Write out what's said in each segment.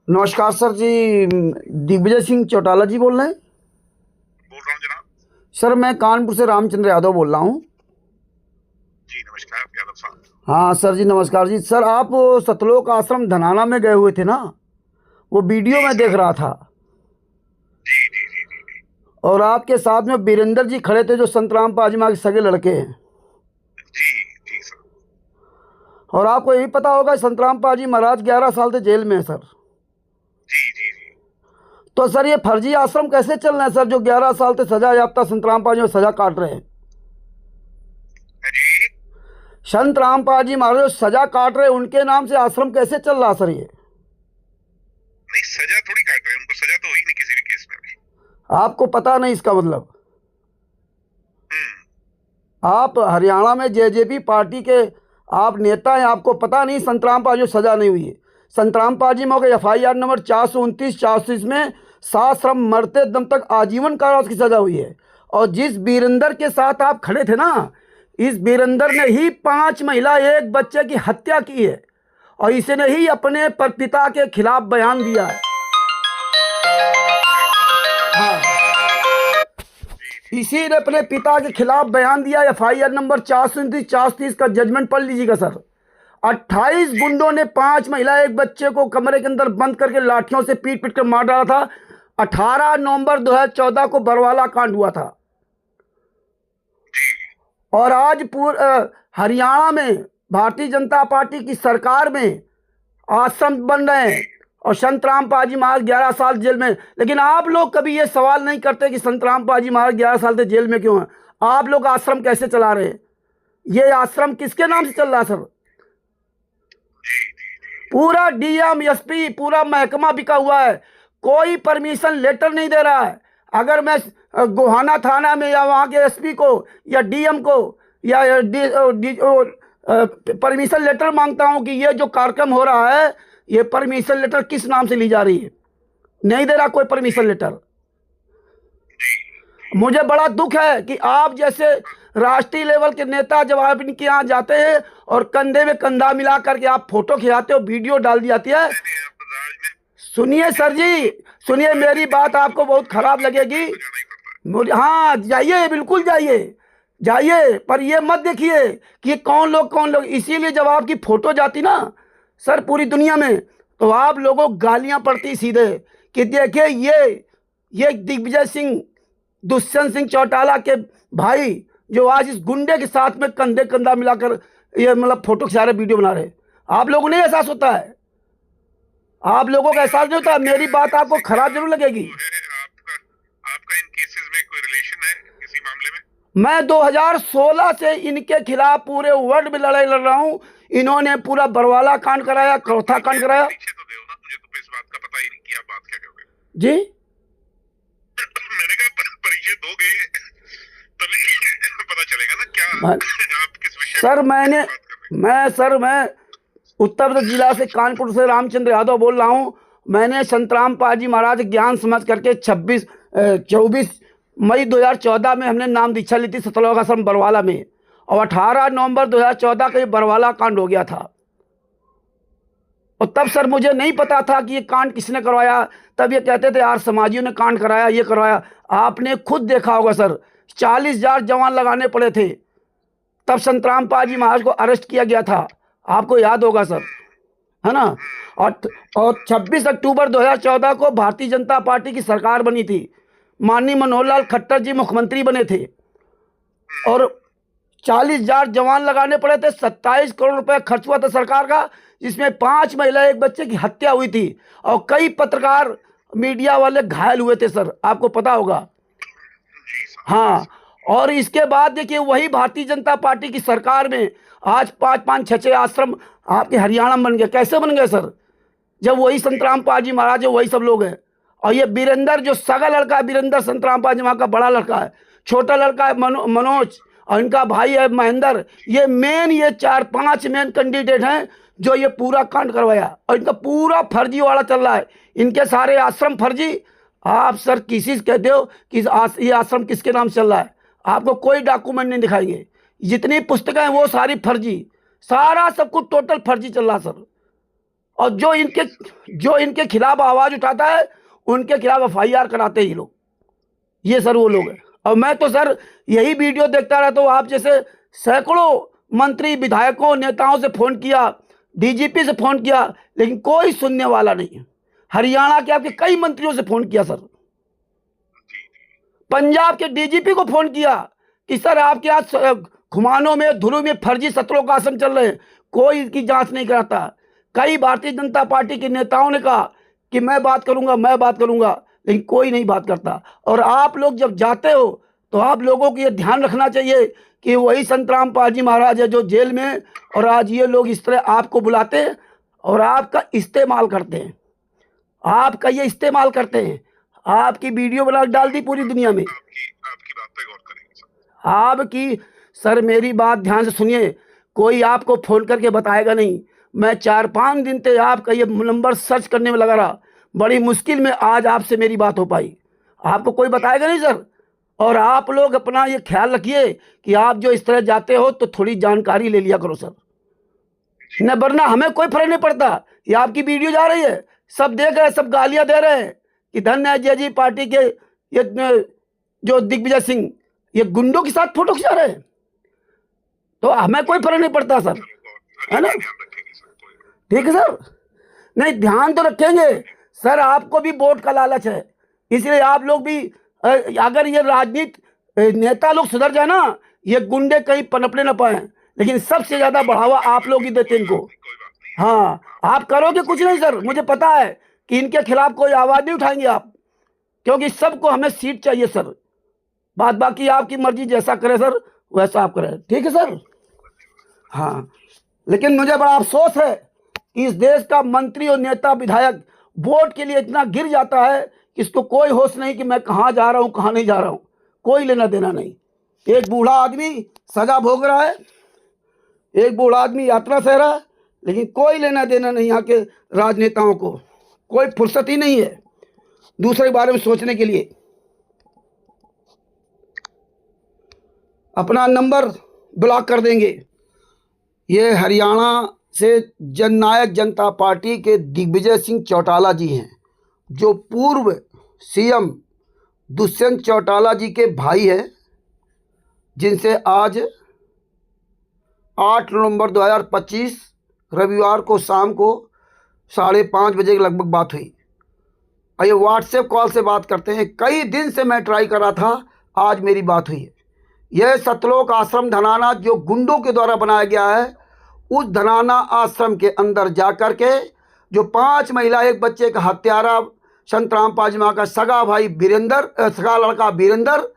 नमस्कार सर जी। दिग्विजय सिंह चौटाला जी बोल रहे हैं? बोल रहा हूँ जनाब। सर मैं कानपुर से रामचंद्र यादव बोल रहा हूँ। जी नमस्कार यादव साहब। हाँ सर जी, नमस्कार जी। सर आप सतलोक आश्रम धनाना में गए हुए थे ना? वो वीडियो जी में देख साहब। रहा था। जी जी जी जी जी। और आपके साथ में वीरेंद्र जी खड़े थे जो संतराम पाजीमा के सगे लड़के हैं। जी जी साहब। और आपको यही पता होगा संतराम पाजी महाराज 11 साल से जेल में है सर। जी जी जी। तो सर ये फर्जी आश्रम कैसे चल रहे हैं सर, जो 11 साल से सजा याफ्ता संतराम पाजी में सजा काट रहे हैं? है जी। संत रामपाल जी महाराज जो सजा काट रहे हैं उनके नाम से आश्रम कैसे चल रहा सर ये? नहीं, सजा थोड़ी काट रहे हैं, उनको सजा तो हुई नहीं किसी भी केस में अभी। आपको पता नहीं इसका मतलब? हम्म। आप हरियाणा में जेजेपी पार्टी के आप नेता हैं, आपको पता नहीं संतराम पाजी को सजा नहीं हुई है? संतराम पाजी में FIR नंबर 429 में 7 श्रम मरते दम तक आजीवन कारावास की सजा हुई है। और जिस वीरेंद्र के साथ आप खड़े थे ना, इस वीरेंद्र ने ही 5 महिला एक बच्चे की हत्या की है। और इसने ही अपने पिता के खिलाफ बयान दिया है। हाँ, इसी ने अपने पिता के खिलाफ बयान दिया। FIR नंबर 430 का जजमेंट पढ़ लीजिएगा सर। 28 गुंडों ने 5 महिला एक बच्चे को कमरे के अंदर बंद करके लाठियों से पीट पीट कर मार डाला था। 18 नवंबर 2014 को बरवाला कांड हुआ था। और आज हरियाणा में भारतीय जनता पार्टी की सरकार में आश्रम बन रहे हैं और संत रामपाल जी महाराज 11 साल जेल में। लेकिन आप लोग कभी ये सवाल नहीं करते कि संत रामपाल जी महाराज 11 साल से जेल में क्यों हैं? आप लोग आश्रम कैसे चला रहे हैं? ये आश्रम किसके नाम से चल रहा है सर? पूरा DM SP पूरा महकमा बिका हुआ है, कोई परमिशन लेटर नहीं दे रहा है। अगर मैं गोहाना थाना में या वहाँ के SP को या DM को या परमिशन लेटर मांगता हूँ कि ये जो कार्यक्रम हो रहा है ये परमिशन लेटर किस नाम से ली जा रही है, नहीं दे रहा कोई परमिशन लेटर। मुझे बड़ा दुख है कि आप जैसे राष्ट्रीय लेवल के नेता जब आप इनके यहाँ जाते हैं और कंधे में कंधा मिला करके आप फोटो खिंचाते हो, वीडियो डाल दी जाती है। सुनिए सर जी, सुनिए मेरी बात, आपको बहुत खराब लगेगी। मुझे हाँ जाइए, बिल्कुल जाइए जाइए, पर ये मत देखिए कि कौन लोग। इसीलिए जब आपकी फोटो जाती ना सर पूरी दुनिया में, तो आप लोगों को गालियां पड़ती सीधे कि देखिए ये दिग्विजय सिंह दुष्यंत सिंह चौटाला के भाई जो आज इस गुंडे के साथ में कंधे कंधा मिलाकर ये मतलब फोटो खिंचा रहे, वीडियो बना रहे। आप लोगों को नहीं एहसास होता है? आप लोगों का एहसास नहीं होता? मेरी बात आपको खराब जरूर लगेगी। आपका इन केसेस में कोई रिलेशन है किसी मामले में? मैं 2016 से इनके खिलाफ पूरे वर्ल्ड में लड़ाई लड़ रहा हूं। इन्होंने पूरा बरवाला कांड कराया, चौथा कांड कराया। परिचय तो दो ना, मुझे तो इस बात का पता ही नहीं कि आप बात क्या कर रहे हैं। जी मैंने कहा परिचय दोगे तभी पता चलेगा ना क्या आप किस विषय सर में मैंने बात कर रहे हैं। मैं उत्तर प्रदेश जिला से कानपुर से रामचंद्र यादव बोल रहा हूं। मैंने संत रामपाल जी महाराज ज्ञान समझ करके 24 मई 2014 में हमने नाम दीक्षा ली थी सतलोक आश्रम बरवाला में। और 18 नवंबर 2014 का ये बरवाला कांड हो गया था। और तब सर मुझे नहीं पता था कि ये कांड किसने करवाया। तब ये कहते थे यार समाजियों ने कांड कराया, ये करवाया। आपने खुद देखा होगा सर, 40,000 जवान लगाने पड़े थे, तब संत रामपाल जी महाराज को अरेस्ट किया गया था। आपको याद होगा सर, है ना? और 26 अक्टूबर 2014 को भारतीय जनता पार्टी की सरकार बनी थी। माननीय मनोहर लाल खट्टर जी मुख्यमंत्री बने थे और 40,000 जवान लगाने पड़े थे। 27 करोड़ रुपए खर्च हुआ था सरकार का, जिसमें 5 महिला एक बच्चे की हत्या हुई थी और कई पत्रकार मीडिया वाले घायल हुए थे सर, आपको पता होगा। हाँ, और इसके बाद देखिए वही भारतीय जनता पार्टी की सरकार में आज 5-5, 6-6 आश्रम आपके हरियाणा में बन गए। कैसे बन गए सर? जब वही संत रामपाल जी महाराज है, वही सब लोग हैं। और ये वीरेंद्र जो सगा लड़का है, वीरेंद्र संत रामपाल जी महाराज का बड़ा लड़का है, छोटा लड़का है मनोज, और इनका भाई है महेंद्र। ये 4-5 मेन कैंडिडेट हैं जो ये पूरा कांड करवाया। और इनका पूरा फर्जी वाला चल रहा है, इनके सारे आश्रम फर्जी। आप सर किसी से कहते हो कि ये आश्रम किसके नाम चल रहा है, आपको कोई डॉक्यूमेंट नहीं दिखाएंगे। जितनी पुस्तकें हैं वो सारी फर्जी, सारा सब कुछ टोटल फर्जी चल रहा सर। और जो इनके खिलाफ आवाज़ उठाता है उनके खिलाफ FIR कराते हैं ये लोग। ये सर वो लोग हैं। और मैं तो सर यही वीडियो देखता रहता हूँ। आप जैसे सैकड़ों मंत्री, विधायकों, नेताओं से फ़ोन किया, DGP से फ़ोन किया, लेकिन कोई सुनने वाला नहीं है। हरियाणा के आपके कई मंत्रियों से फ़ोन किया सर, पंजाब के DGP को फ़ोन किया कि सर आपके यहाँ खुमानों में, धुरू में फर्जी सत्रों का आश्रम चल रहे हैं, कोई इसकी जांच नहीं कराता। कई भारतीय जनता पार्टी के नेताओं ने कहा कि मैं बात करूंगा, लेकिन कोई नहीं बात करता। और आप लोग जब जाते हो तो आप लोगों को ये ध्यान रखना चाहिए कि वही संतराम पाजी महाराज है जो जेल में, और आज ये लोग इस तरह आपको बुलाते हैं और आपका इस्तेमाल करते हैं, आपका ये इस्तेमाल करते हैं। आपकी वीडियो बना डाल दी पूरी दुनिया में। आपकी बात पे गौर करेंगे सर। आपकी सर मेरी बात ध्यान से सुनिए, कोई आपको फ़ोन करके बताएगा नहीं। मैं 4-5 दिन से आपका ये नंबर सर्च करने में लगा रहा, बड़ी मुश्किल में आज आपसे मेरी बात हो पाई। आपको कोई बताएगा नहीं सर। और आप लोग अपना ये ख्याल रखिए कि आप जो इस तरह जाते हो तो थोड़ी जानकारी ले लिया करो सर, न वरना हमें कोई फर्क नहीं पड़ता। ये आपकी वीडियो जा रही है, सब देख रहे हैं, सब गालियां दे रहे हैं कि धन्य है JG पार्टी के ये जो दिग्विजय सिंह ये गुंडों के साथ फोटो खिंचा रहे हैं, तो हमें कोई फर्क नहीं पड़ता सर, है ना। ठीक है सर, नहीं ध्यान तो रखेंगे सर। आपको भी वोट का लालच है, इसलिए आप लोग भी अगर ये राजनीति नेता लोग सुधर जाए ना, ये गुंडे कहीं पनपने ना पाए। लेकिन सबसे ज्यादा बढ़ावा आप लोग ही देते इनको। हाँ, आप करोगे कुछ नहीं सर, मुझे पता है कि इनके खिलाफ कोई आवाज नहीं उठाएंगे आप, क्योंकि सबको हमें सीट चाहिए सर। बात बाकी आपकी मर्जी, जैसा करे सर वैसा आप करें, ठीक है सर। हाँ, लेकिन मुझे बड़ा अफसोस है कि इस देश का मंत्री और नेता, विधायक वोट के लिए इतना गिर जाता है कि इसको कोई होश नहीं कि मैं कहाँ जा रहा हूँ, कहाँ नहीं जा रहा हूँ, कोई लेना देना नहीं। एक बूढ़ा आदमी सजा भोग रहा है, एक बूढ़ा आदमी यात्रा सह रहा है, लेकिन कोई लेना देना नहीं। यहाँ के राजनेताओं को कोई फुर्सत ही नहीं है दूसरे के बारे में सोचने के लिए। अपना नंबर ब्लॉक कर देंगे। ये हरियाणा से जननायक जनता पार्टी के दिग्विजय सिंह चौटाला जी हैं, जो पूर्व CM दुष्यंत चौटाला जी के भाई हैं, जिनसे आज 8 नवंबर 2025 रविवार को शाम को 5:30 बजे के लगभग बात हुई। ये व्हाट्सएप कॉल से बात करते हैं। कई दिन से मैं ट्राई कर रहा था, आज मेरी बात हुई है। यह सतलोक आश्रम धनाना जो गुंडों के द्वारा बनाया गया है, उस धनाना आश्रम के अंदर जाकर के जो 5 महिला, एक बच्चे का हत्यारा संतराम पाजमा का सगा भाई वीरेंद्र, सगा लड़का वीरेंद्र,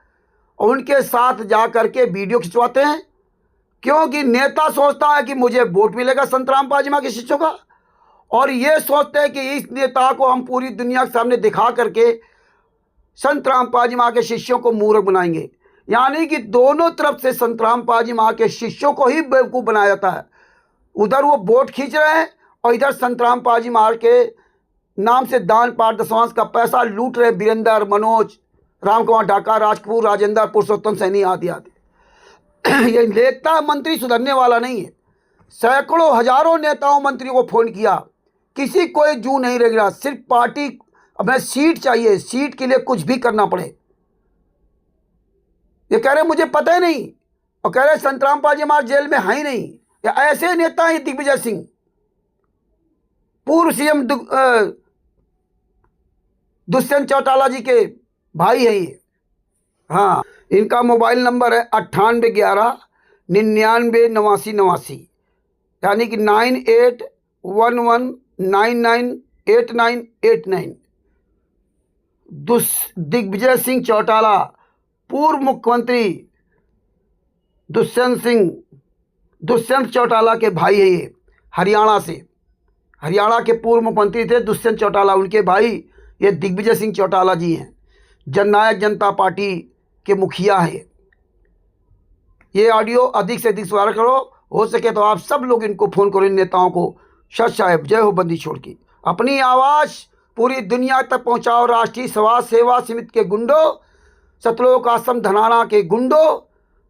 उनके साथ जा कर के वीडियो खिंचवाते हैं, क्योंकि नेता सोचता है कि मुझे वोट मिलेगा संतराम पाजमा के शिष्यों का, और ये सोचते हैं कि इस नेता को हम पूरी दुनिया के सामने दिखा करके संतराम पाजमा के शिष्यों को मूर्ख बनाएंगे। यानी कि दोनों तरफ से संतराम पाजमा के शिष्यों को ही बेवकूफ़ बनाया जाता है। उधर वो वोट खींच रहे हैं और इधर संतराम पाजमा के नाम से दान पाठ दशवांश का पैसा लूट रहे वीरेंद्र, मनोज, रामकुमार ढाका, राजकपूर, राजेंद्र, पुरुषोत्तम सैनी आदि आदि। ये नेता मंत्री सुधरने वाला नहीं है। सैकड़ों हजारों नेताओं मंत्रियों को फ़ोन किया, किसी कोई जू नहीं रह रहा। सिर्फ पार्टी, हमें सीट चाहिए, सीट के लिए कुछ भी करना पड़े। ये कह रहे मुझे पता ही नहीं, और कह रहे संतराम पाजमा जेल में है ही नहीं। या ऐसे नेता हैं दिग्विजय सिंह, पूर्व CM दुष्यंत चौटाला जी के भाई हैं ये। हाँ, इनका मोबाइल नंबर है 9811 99 89 89, यानी कि 9811998989। दिग्विजय सिंह चौटाला, पूर्व मुख्यमंत्री दुष्यंत चौटाला के भाई है ये, हरियाणा से। हरियाणा के पूर्व मुख्यमंत्री थे दुष्यंत चौटाला, उनके भाई ये दिग्विजय सिंह चौटाला जी हैं, जननायक जनता पार्टी के मुखिया हैं। ये ऑडियो अधिक से अधिक शेयर करो, हो सके तो आप सब लोग इनको फ़ोन करो, इन नेताओं को। सच साहेब, जय हो बंदी छोड़ की। अपनी आवाज़ पूरी दुनिया तक पहुंचाओ। राष्ट्रीय समाज सेवा समिति के गुंडों, सतलोक आश्रम धनाना के गुंडों,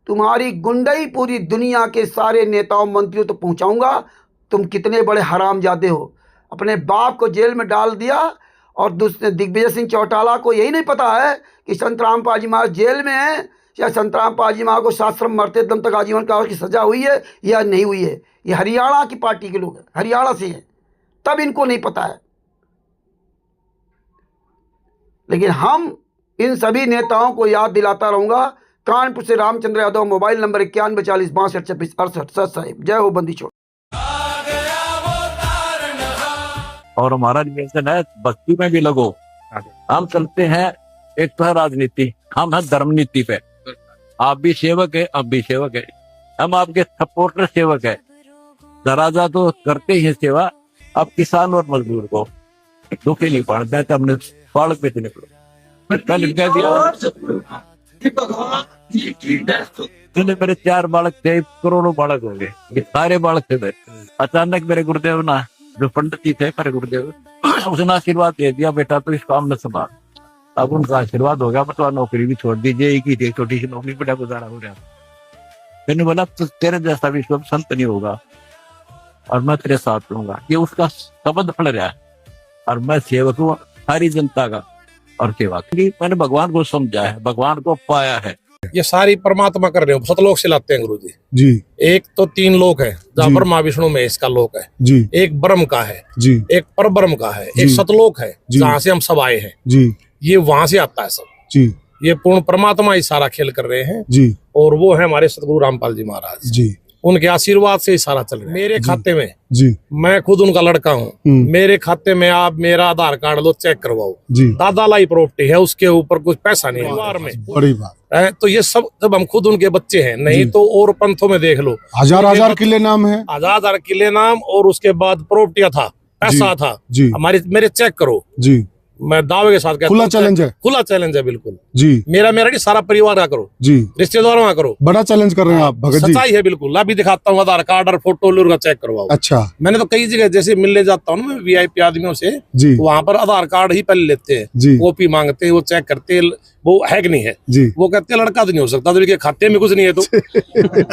तुम्हारी गुंडई पूरी दुनिया के सारे नेताओं मंत्रियों तक पहुंचाऊंगा। तुम कितने बड़े हरामजादे हो। अपने बाप को जेल में डाल दिया, और दूसरे दिग्विजय सिंह चौटाला को यही नहीं पता है कि संतराम पाजी महाराज जेल में हैं, या संतराम पाजी महाराज को शास्त्रम मरते दम तक आजीवन कारावास की सजा हुई है या नहीं हुई है। ये हरियाणा की पार्टी के लोग हैं, हरियाणा से हैं, तब इनको नहीं पता है। लेकिन हम इन सभी नेताओं को याद दिलाता रहूंगा। कानपुर से रामचंद्र यादव, मोबाइल नंबर 9140626268। जय हो बंदी छोड़। और हमारा निवेदन है, भक्ति में भी लगो। हम चलते हैं एक तो है राजनीति, हम है धर्म नीति पे। आप भी सेवक है, अब भी सेवक है, हम आपके सपोर्टर सेवक है। दराजा तो करते ही सेवा। अब किसान और मजदूर को दुखी नहीं पड़ता है, तो हमने सड़क पे से निकलो। कल कह दिया तूने मेरे 4 बालक थे, करोड़ों बालक हो गए, ये सारे बालक थे। अचानक मेरे गुरुदेव ना, जो पंडित जी थे मेरे गुरुदेव, उसने आशीर्वाद दे दिया, बेटा तो इस काम में संभाल। अब उनका आशीर्वाद हो गया, मतलब नौकरी भी छोड़ दीजिए, एक ही थी छोटी सी नौकरी, बड़ा गुजारा हो रहा। मैंने बोला तो तेरे जैसा विश्व संत नहीं होगा और मैं तेरे साथ रहूंगा। ये उसका शब्द फल रहा है, और मैं सेवक हूँ सारी जनता का और सेवा की। मैंने भगवान को समझा है, भगवान को पाया है। ये सारी परमात्मा कर रहे हो, सतलोक से लाते हैं गुरु जी। जी एक तो 3 लोक है, जहाँ पर माँ विष्णु महेश का लोक है जी, एक ब्रह्म का है जी एक पर ब्रह्म का है, जी, एक सतलोक है जी, जहाँ से हम सब आए हैं। जी ये वहां से आता है सब। जी ये पूर्ण परमात्मा ही सारा खेल कर रहे हैं, जी और वो है हमारे सतगुरु रामपाल जी महाराज। जी उनके आशीर्वाद से ही सारा चल रहा है। मेरे खाते में, जी मैं खुद उनका लड़का हूँ, मेरे खाते में आप मेरा आधार कार्ड लो, चेक करवाओ। जी दादा लाई प्रॉपर्टी है, उसके ऊपर कुछ पैसा नहीं है परिवार में। बड़ी बात। तो ये सब जब हम खुद उनके बच्चे हैं, नहीं तो और पंथों में देख लो, हजार किले नाम है, हजार किले नाम, और उसके बाद प्रॉपर्टियां था, पैसा था जी, हमारी। मेरे चेक करो, जी मैं दावे के साथ कहता खुला हूं, चैलेंज है, खुला चैलेंज है बिल्कुल। जी मेरा नहीं, सारा परिवार का करो, जी रिश्तेदारों का करो। बड़ा चैलेंज कर रहे हैं आप भगत जी। सच्चाई है बिल्कुल। अभी दिखाता हूँ आधार कार्ड और फोटो लूंगा, चेक करवाओ। अच्छा मैंने तो कई जगह जैसे मिलने जाता हूँ ना मैं VIP आदमियों से, जी वहां पर आधार कार्ड ही पहले लेते हैं, जी कॉपी मांगते हैं, वो चेक करते हैं वो है कि नहीं है। जी वो कहते हैं लड़का तो नहीं हो सकता, तो खाते में कुछ नहीं है। तो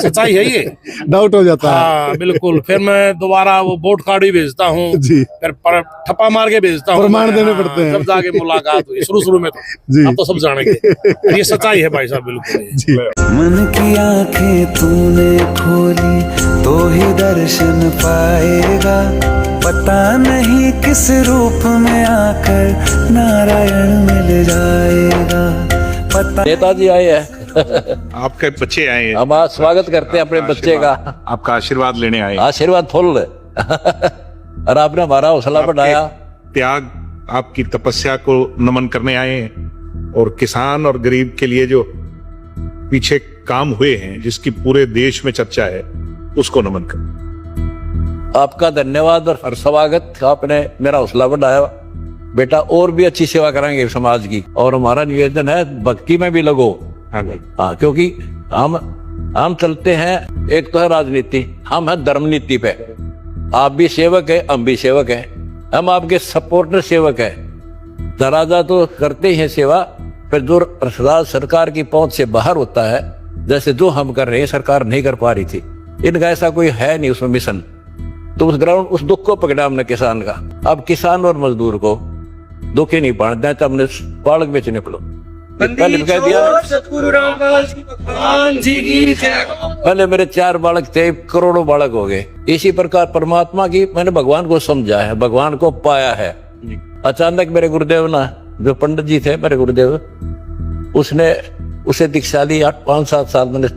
सच्चाई है ये, डाउट हो जाता है। हाँ बिल्कुल। फिर मैं दोबारा वो वोट कार्ड भी भेजता हूँ, जी फिर ठप्पा मार के भेजता हूँ, प्रमाण देने पड़ते हैं। जब जाके मुलाकात हुई शुरू में तो जी अब तो सब जानेंगे। ये सच्चाई है भाई साहब बिल्कुल। जी मन की आंखें तूने खोली तो ही दर्शन पाएगा, पता नहीं किस रूप में आकर नारायण मिल जाएगा। पता नेताजी आए हैं, आपके बच्चे आए हैं, हम आज स्वागत करते हैं अपने बच्चे का। आपका आशीर्वाद लेने आए हैं। आशीर्वाद फुल और आपने हमारा हौसला बढ़ाया। त्याग, आपकी तपस्या को नमन करने आए हैं, और किसान और गरीब के लिए जो पीछे काम हुए हैं, जिसकी पूरे देश में चर्चा है, उसको नमन कर। आपका धन्यवाद और स्वागत, आपने मेरा हौसला बढ़ाया। बेटा और भी अच्छी सेवा करेंगे समाज की। और हमारा निवेदन है, भक्ति में भी लगो। हाँ, क्योंकि हम चलते हैं एक तो है राजनीति, हम है धर्म नीति पे। आप भी सेवक है, हम भी सेवक है, हम आपके सपोर्टर सेवक है। दराजा तो करते ही है सेवा, फिर जो प्रसाद सरकार की पहुंच से बाहर होता है, जैसे जो हम कर रहे हैं सरकार नहीं कर पा रही थी, इनका ऐसा कोई है नहीं उसमें मिशन। तो उस ग्राउंड, उस दुख को पकड़ा हमने किसान का। अब किसान और मजदूर को दुखी नहीं पड़ता है, तो हमने बालक बेच निकलो। पहले कह दिया पहले मेरे 4 बालक थे, करोड़ों बालक हो गए। इसी प्रकार परमात्मा की मैंने भगवान को समझा है, भगवान को पाया है। अचानक मेरे गुरुदेव ना, जो पंडित जी थे मेरे गुरुदेव, उसे दीक्षा दी। 5-7 साल मैंने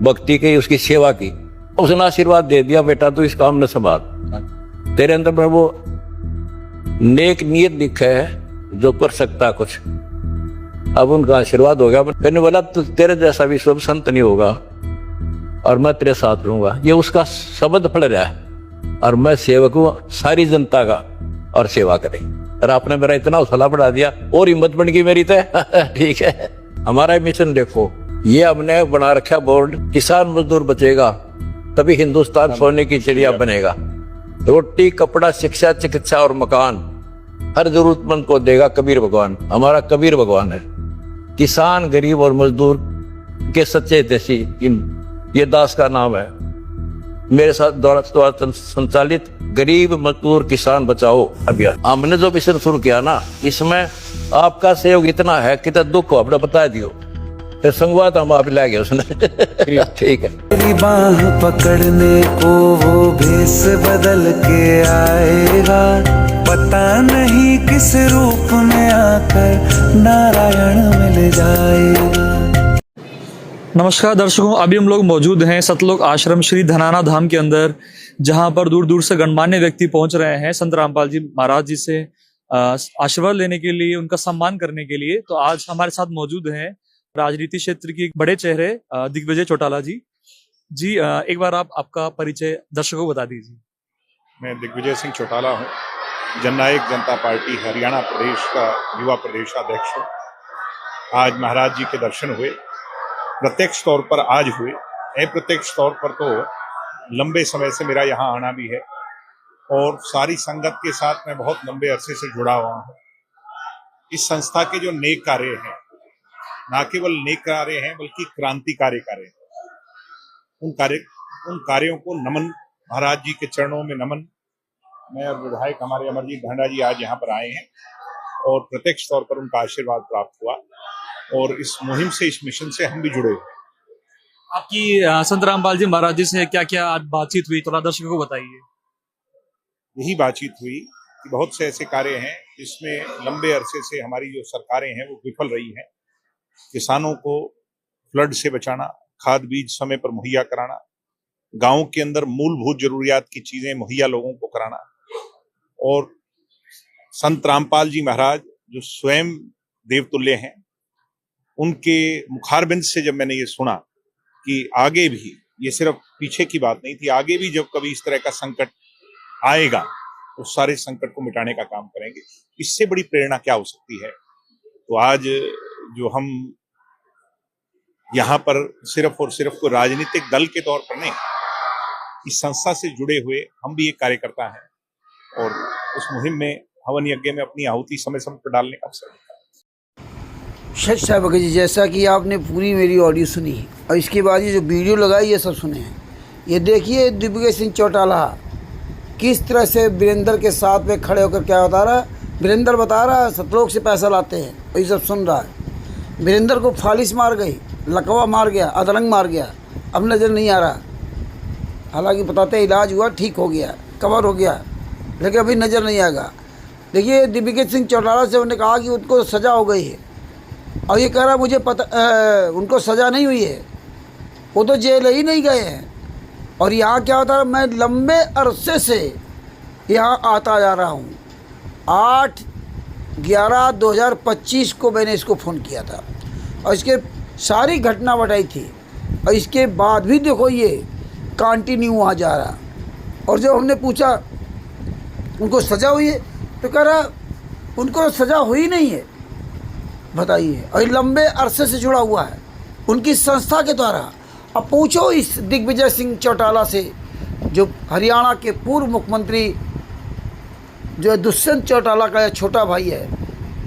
भक्ति की, उसकी सेवा की। उसने आशीर्वाद दे दिया, बेटा तू इस काम में संभाल, तेरे अंदर में वो नेक नियत दिखा है जो कर सकता कुछ। अब उनका आशीर्वाद हो गया। मैंने बोला तो तेरे जैसा विश्व संत नहीं होगा और मैं तेरे साथ रहूंगा। ये उसका शब्द फल रहा है, और मैं सेवक हूँ सारी जनता का और सेवा करें। और आपने मेरा इतना हौसला बढ़ा दिया और हिम्मत बन गई मेरी। ठीक है, हमारा मिशन देखो, ये हमने बना रखा बोर्ड, किसान मजदूर बचेगा तभी हिंदुस्तान सोने की चिड़िया बनेगा। रोटी, कपड़ा, शिक्षा, चिकित्सा और मकान हर जरूरतमंद को देगा कबीर भगवान। हमारा कबीर भगवान है। किसान, गरीब और मजदूर के सच्चे देसी, ये दास का नाम है। मेरे साथ द्वारा संचालित गरीब मजदूर किसान बचाओ अभियान हमने जो मिशन शुरू किया ना, इसमें आपका सहयोग इतना है कि दुख को आपने बता दियो, फिर संगवाद हम आप ले गए उसने। ठीक है। तेरी बाह पकड़ने को वो भेष बदल के आएगा, पता नहीं किस रूप में आकर नारायण मिल जाएगा। नमस्कार दर्शकों, अभी हम लोग मौजूद हैं सतलोक आश्रम श्री धनाना धाम के अंदर, जहां पर दूर दूर से गणमान्य व्यक्ति पहुंच रहे हैं संत रामपाल जी महाराज जी से आशीर्वाद लेने के लिए, उनका सम्मान करने के लिए। तो आज हमारे साथ मौजूद हैं राजनीति क्षेत्र के बड़े चेहरे दिग्विजय चौटाला जी। जी एक बार आप आपका परिचय दर्शकों को बता दीजिए। मैं दिग्विजय सिंह चौटाला हूँ, जननायक जनता पार्टी हरियाणा प्रदेश का युवा प्रदेशाध्यक्ष हूँ। आज महाराज जी के दर्शन हुए, प्रत्यक्ष तौर पर आज हुए, अप्रत्यक्ष तौर पर तो लंबे समय से मेरा यहाँ आना भी है और सारी संगत के साथ मैं बहुत लंबे अरसे से जुड़ा हुआ हूँ। इस संस्था के जो नेक कार्य हैं, ना केवल नेक कार्य हैं बल्कि क्रांतिकारी कार्य हैं, उन कार्यों को नमन, महाराज जी के चरणों में नमन। मैं और विधायक हमारे अमरजीत ढांडा जी आज यहाँ पर आए हैं और प्रत्यक्ष तौर पर उनका आशीर्वाद प्राप्त हुआ और इस मुहिम से, इस मिशन से हम भी जुड़े हुए। आपकी संत रामपाल जी महाराज जी से क्या क्या आज बातचीत हुई, थोड़ा दर्शकों को बताइए। यही बातचीत हुई कि बहुत से ऐसे कार्य हैं जिसमें लंबे अरसे से हमारी जो सरकारें हैं वो विफल रही हैं। किसानों को फ्लड से बचाना, खाद बीज समय पर मुहैया कराना, गांव के अंदर मूलभूत जरूरियात की चीजें मुहैया लोगों को कराना। और संत रामपाल जी महाराज जो स्वयं देवतुल्य हैं, उनके मुखारबिंद से जब मैंने ये सुना कि आगे भी, ये सिर्फ पीछे की बात नहीं थी, आगे भी जब कभी इस तरह का संकट आएगा तो सारे संकट को मिटाने का काम करेंगे, इससे बड़ी प्रेरणा क्या हो सकती है। तो आज जो हम यहाँ पर सिर्फ और सिर्फ कोई राजनीतिक दल के तौर पर नहीं, इस संस्था से जुड़े हुए हम भी एक कार्यकर्ता हैं और उस मुहिम में, हवन यज्ञ में अपनी आहुति समय समय पर डालने का अवसर मिला। सच साहब जी, जैसा कि आपने पूरी मेरी ऑडियो सुनी और इसके बाद ये जो वीडियो लगाई ये सब सुने हैं, ये देखिए दिग्विजय सिंह चौटाला किस तरह से वीरेंद्र के साथ में खड़े होकर क्या बता रहा है। वीरेंद्र बता रहा है सतलोक से पैसा लाते हैं और ये सब सुन रहा है। वीरेंद्र को फालिश मार गई, लकवा मार गया, अदरंग मार गया, अब नज़र नहीं आ रहा। हालांकि बताते इलाज हुआ, ठीक हो गया, कवर हो गया, लेकिन अभी नज़र नहीं आएगा। देखिए दिग्विजय सिंह चौटाला से उन्होंने कहा कि उनको सज़ा हो गई है और ये कह रहा मुझे पता उनको सज़ा नहीं हुई है, वो तो जेल ही नहीं गए हैं। और यहाँ क्या होता है, मैं लंबे अरसे से यहाँ आता जा रहा हूँ। 8/11/2025 को मैंने इसको फ़ोन किया था और इसके सारी घटना बताई थी और इसके बाद भी देखो ये कंटिन्यू वहाँ जा रहा। और जब हमने पूछा उनको सज़ा हुई है तो कह रहा उनको सज़ा हुई नहीं है, बताइए। और लंबे अरसे से जुड़ा हुआ है उनकी संस्था के द्वारा। अब पूछो इस दिग्विजय सिंह चौटाला से, जो हरियाणा के पूर्व मुख्यमंत्री जो दुष्यंत चौटाला का छोटा भाई है,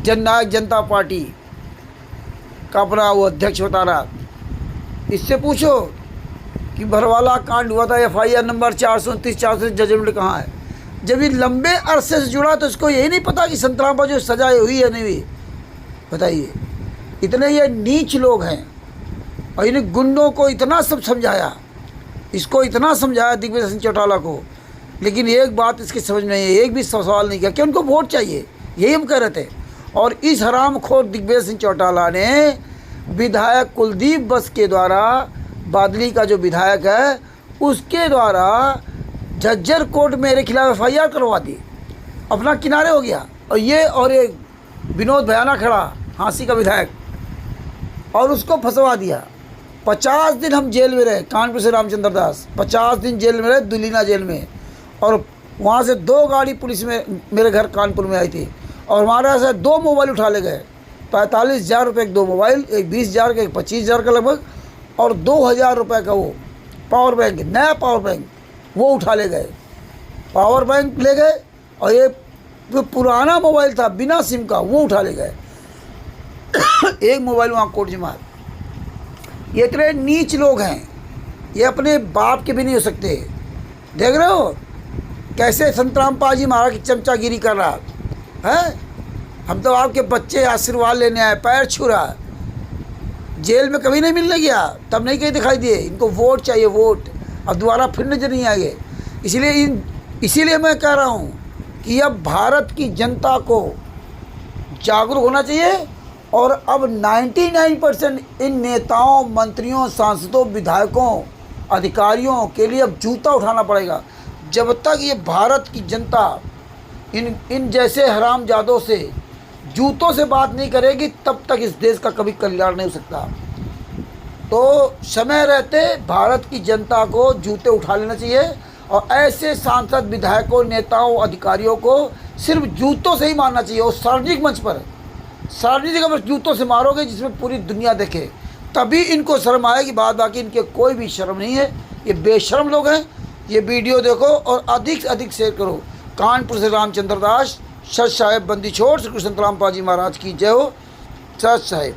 जननायक जनता पार्टी का अपना वो अध्यक्ष बता रहा, इससे पूछो कि भरवाला कांड हुआ था, FIR नंबर 429 400 जजमेंट कहाँ है। जब ये लंबे अरसे से जुड़ा तो इसको यही नहीं पता कि संत रामपाल जो सजा हुई है नहीं हुई, बताइए। इतने ये नीच लोग हैं और इन्हें गुंडों को इतना सब समझाया, इसको इतना समझाया दिग्विजय सिंह चौटाला को, लेकिन एक बात इसकी समझ में नहीं है, एक भी सवाल नहीं किया कि उनको वोट चाहिए, यही हम कह रहे थे। और इस हरामखोर दिग्विजय सिंह चौटाला ने विधायक कुलदीप बस के द्वारा, बादली का जो विधायक है उसके द्वारा झज्जर कोर्ट मेरे खिलाफ FIR करवा दी, अपना किनारे हो गया। और ये और एक विनोद भयाना खड़ा, हाँसी का विधायक, और उसको फंसवा दिया। 50 दिन हम जेल में रहे, कानपुर से रामचंद्र दास 50 दिन जेल में रहे, दुलीना जेल में। और वहाँ से 2 गाड़ी पुलिस में मेरे घर कानपुर में आई थी और हमारे से 2 मोबाइल उठा ले गए। 45,000 रुपये के 2 मोबाइल, एक 20,000 का, एक 25,000 का लगभग, और 2,000 रुपये का वो पावर बैंक, नया पावर बैंक वो उठा ले गए। पावर बैंक ले गए और ये जो पुराना मोबाइल था बिना सिम का वो उठा ले गए। एक मोबाइल वहाँ कोर्ट जमा। ये इतने नीच लोग हैं, ये अपने बाप के भी नहीं हो सकते। देख रहे हो कैसे संतराम पाजी महाराज की चमचागिरी कर रहा है। हम तो आपके बच्चे आशीर्वाद लेने आए, पैर छू रहा। जेल में कभी नहीं मिलने गया, तब नहीं कहीं दिखाई दिए। इनको वोट चाहिए, वोट। अब दोबारा फिर नजर नहीं आएंगे। इसीलिए मैं कह रहा हूँ कि अब भारत की जनता को जागरूक होना चाहिए। और अब 99% इन नेताओं, मंत्रियों, सांसदों, विधायकों, अधिकारियों के लिए अब जूता उठाना पड़ेगा। जब तक ये भारत की जनता इन जैसे हरामजादों से जूतों से बात नहीं करेगी, तब तक इस देश का कभी कल्याण नहीं हो सकता। तो समय रहते भारत की जनता को जूते उठा लेना चाहिए और ऐसे सांसद, विधायकों, नेताओं, अधिकारियों को सिर्फ जूतों से ही मारना चाहिए। और सार्वजनिक मंच पर, सार्वजनिक जगह पर जूतों से मारोगे जिसमें पूरी दुनिया देखे, तभी इनको शर्म आएगी। बाद बाकी इनके कोई भी शर्म नहीं है, ये बेशर्म लोग हैं। ये वीडियो देखो और अधिक से अधिक शेयर करो। कानपुर से रामचंद्र दास, सच साहेब बंदी छोड़, श्री कृष्ण संतराम पाजी महाराज की जय हो। सच साहेब।